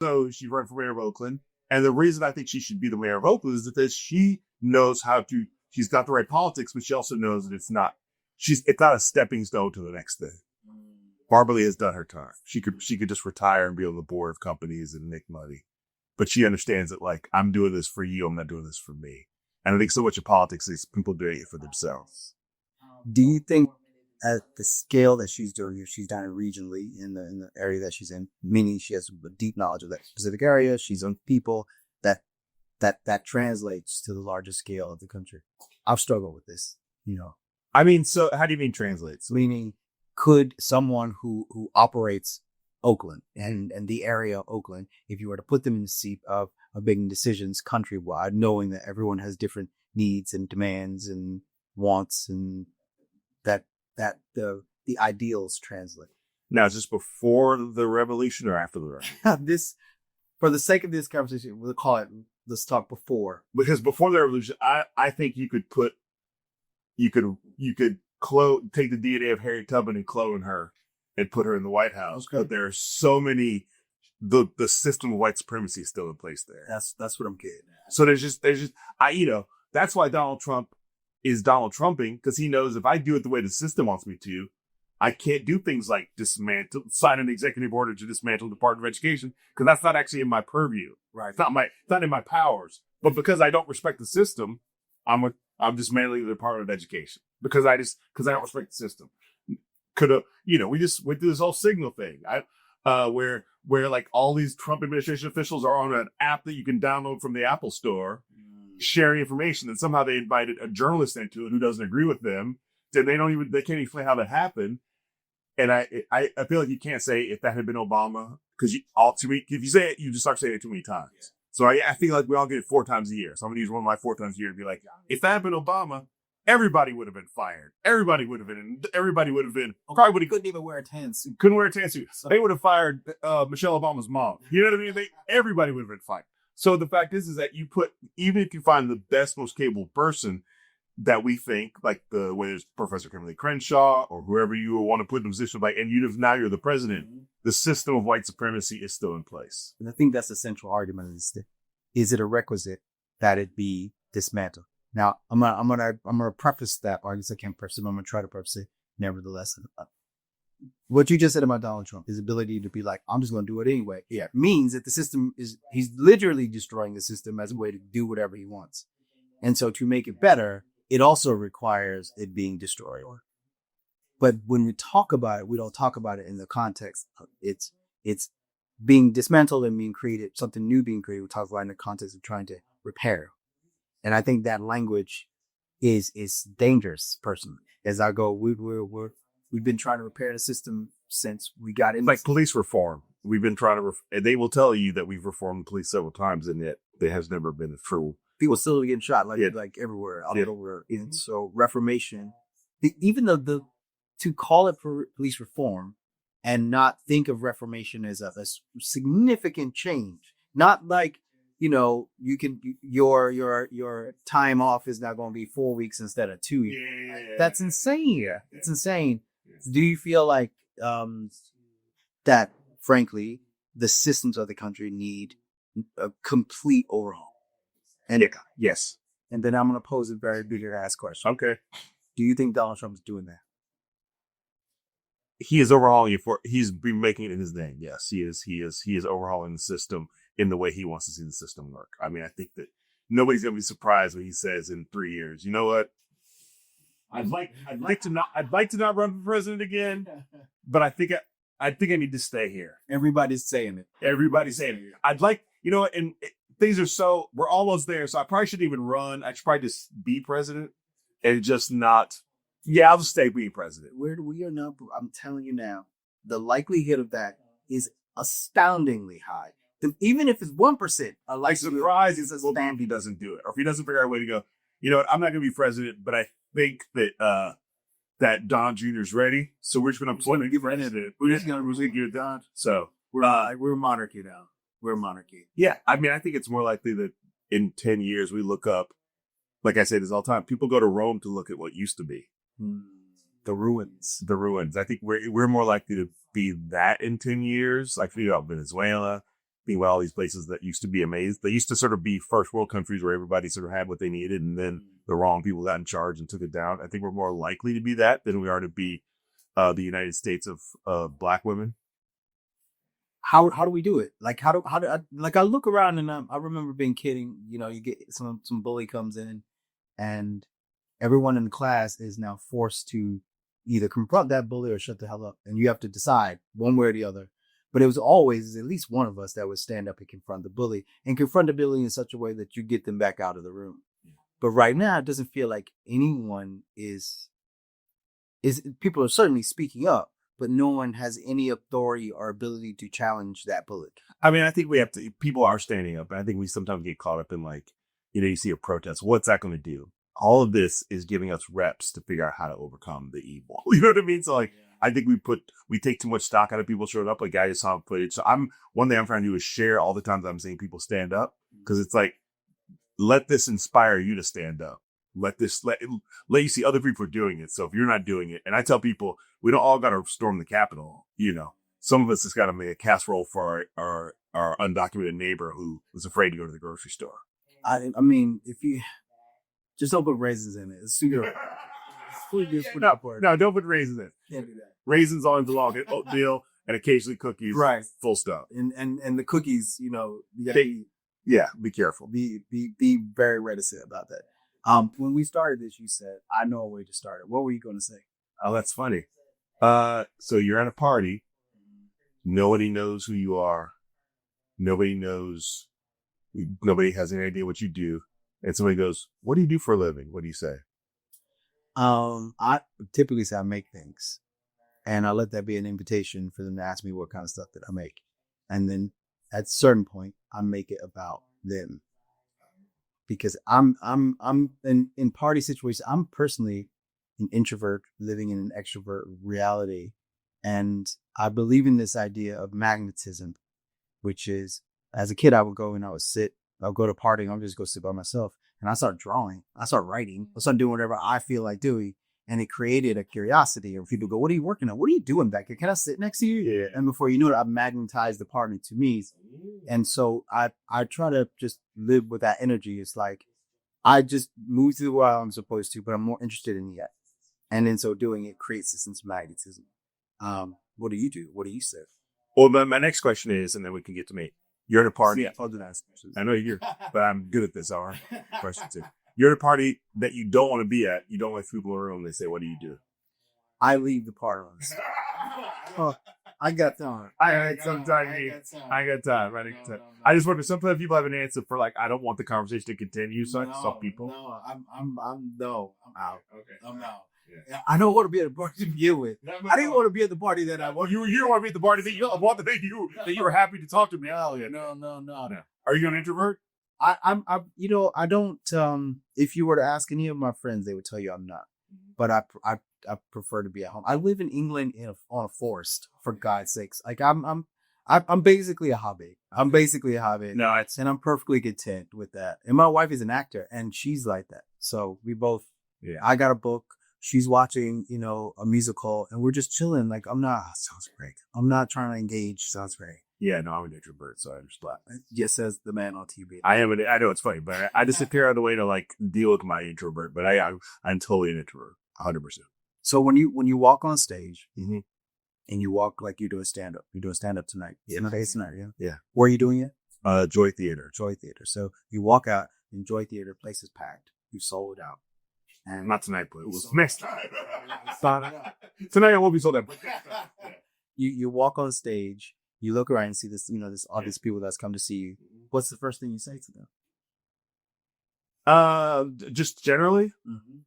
So she ran for mayor of Oakland. And the reason I think she should be the mayor of Oakland is because she knows she's got the right politics, but she also knows that it's not a stepping stone to the next thing. Barbara Lee has done her time. She could just retire and be on the board of companies and make money. But she understands that, like, I'm doing this for you. I'm not doing this for me. And I think so much of politics is people doing it for themselves. Do you think at the scale that she's doing it, she's done it regionally in the area that she's in, meaning she has a deep knowledge of that specific area, she's on people that translates to the larger scale of the country? I've struggled with this, I mean, so how do you mean translates? Meaning, could someone who operates Oakland and the area of Oakland, if you were to put them in the seat of making decisions countrywide, knowing that everyone has different needs and demands and wants, and that the ideals translate. Now, is this before the revolution or after the revolution? This, for the sake of this conversation, we'll call it, let's talk before. Because before the revolution, I think you could take the DNA of Harriet Tubman and clone her and put her in the White House. Okay. But there are so many, the system of white supremacy is still in place there. That's what I'm getting at. So there's just, that's why Donald Trump is Donald Trumping, because he knows if I do it the way the system wants me to, I can't do things like sign an executive order to dismantle the Department of Education, because that's not actually in my purview. Right. It's not in my powers. But because I don't respect the system, I'm dismantling the Department of Education because I don't respect the system. We just went through this whole Signal thing. Where like all these Trump administration officials are on an app that you can download from the Apple Store, sharing information, and somehow they invited a journalist into it who doesn't agree with them. Then they can't explain how that happened. And I feel like you can't say if that had been Obama, because if you say it, you just start saying it too many times. Yeah. So I feel like we all get it 4 times a year. So I'm gonna use one of my 4 times a year and be like, if that had been Obama, everybody would have been fired. Everybody would have been. Probably would have couldn't even wear a tan suit. Couldn't wear a tan suit. They would have fired Michelle Obama's mom. You know what I mean? Everybody would have been fired. So the fact is that even if you find the best, most capable person that we think, like whether it's Professor Kimberly Crenshaw or whoever you want to put in a position, like, and now you're the president, the system of white supremacy is still in place. And I think that's the central argument of this. Is it a requisite that it be dismantled? Now, I'm gonna preface that, or I guess I can't preface it, but I'm gonna try to preface it nevertheless. What you just said about Donald Trump, his ability to be like, I'm just gonna do it anyway, means that the system he's literally destroying the system as a way to do whatever he wants. And so to make it better, it also requires it being destroyed. But when we talk about it, we don't talk about it in the context of it's being dismantled and being created, something new being created. We talk about it in the context of trying to repair. And I think that language is dangerous, personally. As I go, we've been trying to repair the system since we got in. Like police reform. We've been trying to, and they will tell you that we've reformed the police several times, and yet there has never been a true. People still getting shot like everywhere, all over. And so reformation, even though to call it for police reform and not think of reformation as a significant change, not like, you can, your time off is now going to be 4 weeks instead of 2 weeks. Yeah. That's insane. Yeah. It's insane. Yeah. Do you feel like that, frankly, the systems of the country need a complete overhaul? And yes. And then I'm going to pose a very big ass question. Okay. Do you think Donald Trump is doing that? He is overhauling it he's been making it in his name. Yes, he is. He is overhauling the system in the way he wants to see the system work. I mean, I think that nobody's going to be surprised when he says in 3 years, you know what? I'd like to not run for president again, but I think I need to stay here. Everybody's saying it. I'd like, and things are we're almost there. So I probably shouldn't even run. I should probably just be president and just not. Yeah, I'll just stay being president. We are not. I'm telling you now, the likelihood of that is astoundingly high. Even if it's 1%, surprise is if he doesn't do it, or if he doesn't figure out a way to go. You know what? I'm not going to be president, but I think that that Don Jr. is ready. So we're just going to give it. We're just going to give it Don. So we're monarchy now. We're monarchy. Yeah, I mean, I think it's more likely that in 10 years we look up. Like I say this all the time, people go to Rome to look at what used to be. The ruins. I think we're more likely to be that in 10 years. Like, Venezuela, Meanwhile, all these places that used to be amazed, they used to sort of be first world countries where everybody sort of had what they needed, and then the wrong people got in charge and took it down. I think we're more likely to be that than we are to be the United States of Black women. How do we do it? Like how do I look around and I remember being kidding. You know, you get some bully comes in, and everyone in the class is now forced to either confront that bully or shut the hell up, and you have to decide one way or the other. But it was always at least one of us that would stand up and confront the bully in such a way that you get them back out of the room. But right now, it doesn't feel like anyone is people are certainly speaking up, but no one has any authority or ability to challenge that bully. I mean, I think we have to, people are standing up. And I think we sometimes get caught up in like, you know, you see a protest. What's that going to do? All of this is giving us reps to figure out how to overcome the evil. You know what I mean? So like, I think we take too much stock out of people showing up. Like I just saw footage. So one thing I'm trying to do is share all the times I'm seeing people stand up. Cause it's like, let this inspire you to stand up. Let you see other people are doing it. So if you're not doing it, and I tell people, we don't all got to storm the Capitol. You know, some of us just got to make a casserole for our undocumented neighbor who was afraid to go to the grocery store. I mean, if you just don't put raisins in it, it's super. No, don't put raisins in. Can't do that. Raisins always belong in oatmeal and occasionally cookies. Right. Full stop. And the cookies, you know, you gotta be careful. Be very reticent about that. When we started this, you said, I know a way to start it. What were you going to say? Oh, that's funny. So you're at a party. Nobody knows who you are. Nobody has any idea what you do. And somebody goes, what do you do for a living? What do you say? I typically say I make things, and I let that be an invitation for them to ask me what kind of stuff that I make. And then at a certain point, I make it about them. Because I'm in party situations, I'm personally an introvert living in an extrovert reality. And I believe in this idea of magnetism, which is, as a kid, I would go and I'll go to a party and I'll just go sit by myself. And I start drawing, I start writing, I start doing whatever I feel like doing. And it created a curiosity. And people go, what are you working on? What are you doing back here? Can I sit next to you? Yeah. And before you know it, I've magnetized the partner to me. And so I try to just live with that energy. It's like, I just move through the world I'm supposed to, but I'm more interested in yet. And in so doing, it creates a sense of magnetism. What do you do? What do you say? Well, my next question is, and then we can get to me. You're at a party. Yeah, I'll do that. I know you're, but I'm good at this. Our question too. You're at a party that you don't want to be at. You don't like people in the room. They say, what do you do? I leave the party. Oh, I got time. I got time. I just wonder, sometimes people have an answer for like, I don't want the conversation to continue. So I stop people. No, I'm out. Okay. I'm out. Yeah. I don't want to be at a party to begin with. I didn't want to be at the party that I want. You don't want to be at the party that you want that you were happy to talk to me. Oh yeah. No. Are you an introvert? I don't. If you were to ask any of my friends, they would tell you I'm not. But I prefer to be at home. I live in England on a forest, for God's sakes. Like I'm basically a hobbit. No, and I'm perfectly content with that. And my wife is an actor, and she's like that. So we both. Yeah. I got a book. She's watching, a musical, and we're just chilling. Like sounds great. I'm not trying to engage. Sounds great. Yeah, no, I'm an introvert, so I understand. Just says the man on TV. I am. I know it's funny, but I just figure out a way to like deal with my introvert. But I'm totally an introvert, 100%. So when you walk on stage, mm-hmm. and you walk like you're doing stand up tonight. Yeah, tonight. Yeah. Yeah. Where are you doing it? Joy Theater. Joy Theater. So you walk out, and Joy Theater, place is packed. You sold out. And not tonight, but it was next time. Tonight I won't be sold out. You walk on stage, you look around and see this, all these people that's come to see you. What's the first thing you say to them? Just generally. Mm-hmm.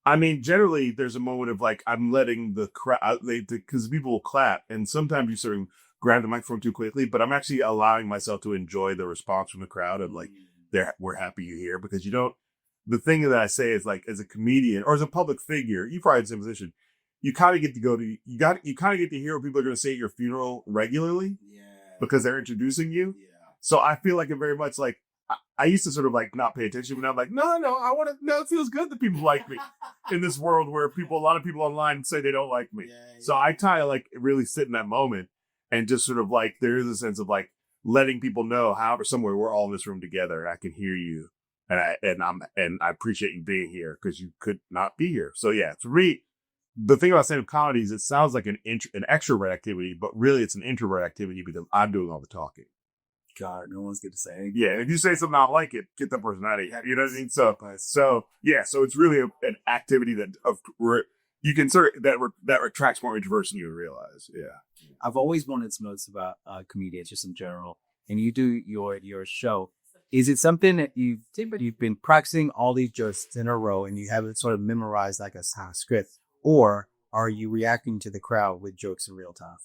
I mean, generally, there's a moment of like, I'm letting the crowd, because people will clap, and sometimes you sort of grab the microphone too quickly, but I'm actually allowing myself to enjoy the response from the crowd of like, we're happy you're here, because you don't. The thing that I say is like, as a comedian or as a public figure, you probably in the same position. You kind of get to you kind of get to hear what people are going to say at your funeral regularly, because they're introducing you. Yeah. So I feel like it very much like I used to sort of like not pay attention, but I'm like, no, I want to. No, it feels good that people like me in this world where a lot of people online say they don't like me. Yeah. So I try to like really sit in that moment and just sort of like there is a sense of like letting people know, however, somewhere we're all in this room together and I can hear you. And I appreciate you being here because you could not be here. So yeah, for me, the thing about stand-up comedy is it sounds like an extrovert activity, but really it's an introvert activity because I'm doing all the talking. God, no one's going to say anything. Yeah, if you say something I don't like it, get that person out of here. You know what I mean? So it's really an activity that you can that attracts more introverts than you realize. Yeah, I've always wanted to know this about comedians just in general, and you do your show. Is it something that you've been practicing all these jokes in a row and you have it sort of memorized like a script, or are you reacting to the crowd with jokes in real time?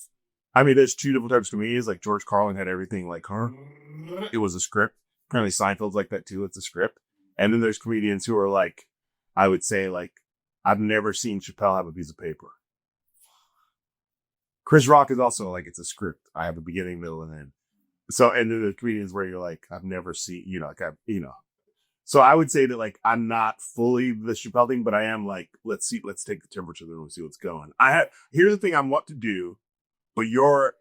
I mean, there's two different types of comedians. Like George Carlin had everything like her. It was a script. Apparently Seinfeld's like that too. It's a script. And then there's comedians who are like, I would say like, I've never seen Chappelle have a piece of paper. Chris Rock is also like, it's a script. I have a beginning, middle, and end. So, and then the comedians where you're like, I've never seen, So I would say that like, I'm not fully the Chappelle thing, but I am like, let's take the temperature of the room and see what's going. Here's the thing I want to do, but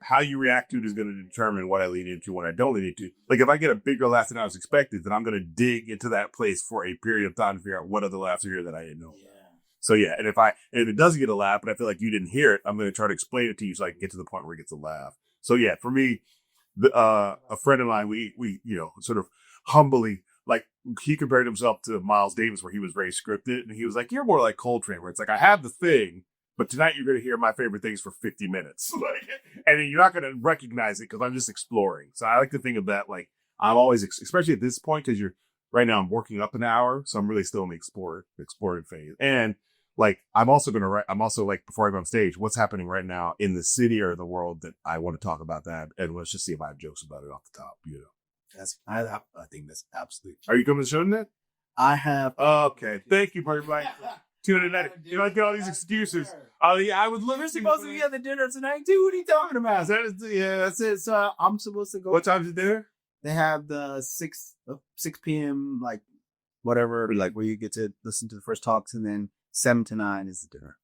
how you react to it is going to determine what I lean into, what I don't lean into. Like if I get a bigger laugh than I was expected, then I'm going to dig into that place for a period of time to figure out what other laughs are here that I didn't know. Yeah. So yeah, and if it doesn't get a laugh, but I feel like you didn't hear it, I'm going to try to explain it to you so I can get to the point where it gets a laugh. So yeah, for me, a friend of mine, we sort of humbly, like he compared himself to Miles Davis where he was very scripted, and he was like, you're more like Coltrane where it's like, I have the thing, but tonight you're going to hear my favorite things for 50 minutes. And then you're not going to recognize it because I'm just exploring. So I like to think of that. Like I'm always, especially at this point, because right now I'm working up an hour. So I'm really still in the exploring phase. And like, I'm also like, before I go on stage, what's happening right now in the city or the world that I want to talk about that. And let's just see if I have jokes about it off the top, I think that's absolutely. Are you coming to the show tonight? I have. Okay. Thank you, everybody. Tuning in. You don't get all these excuses. Oh yeah, I would love. We're supposed to be at the dinner tonight too. What are you talking about? That's it. So I'm supposed to go. What time's the dinner? They have the 6 p.m. like whatever, like where you get to listen to the first talks, and then 7 to 9 is the dinner.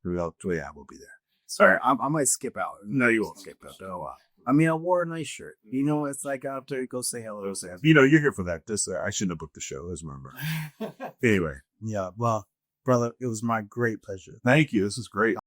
We'll be there. Sorry, I might skip out. No, you won't skip out. Oh, wow. I mean, I wore a nice shirt. It's like after go say hello. You're here for that. I shouldn't have booked the show. Let's remember. Anyway. Yeah. Well, brother, it was my great pleasure. Thank you. This is great.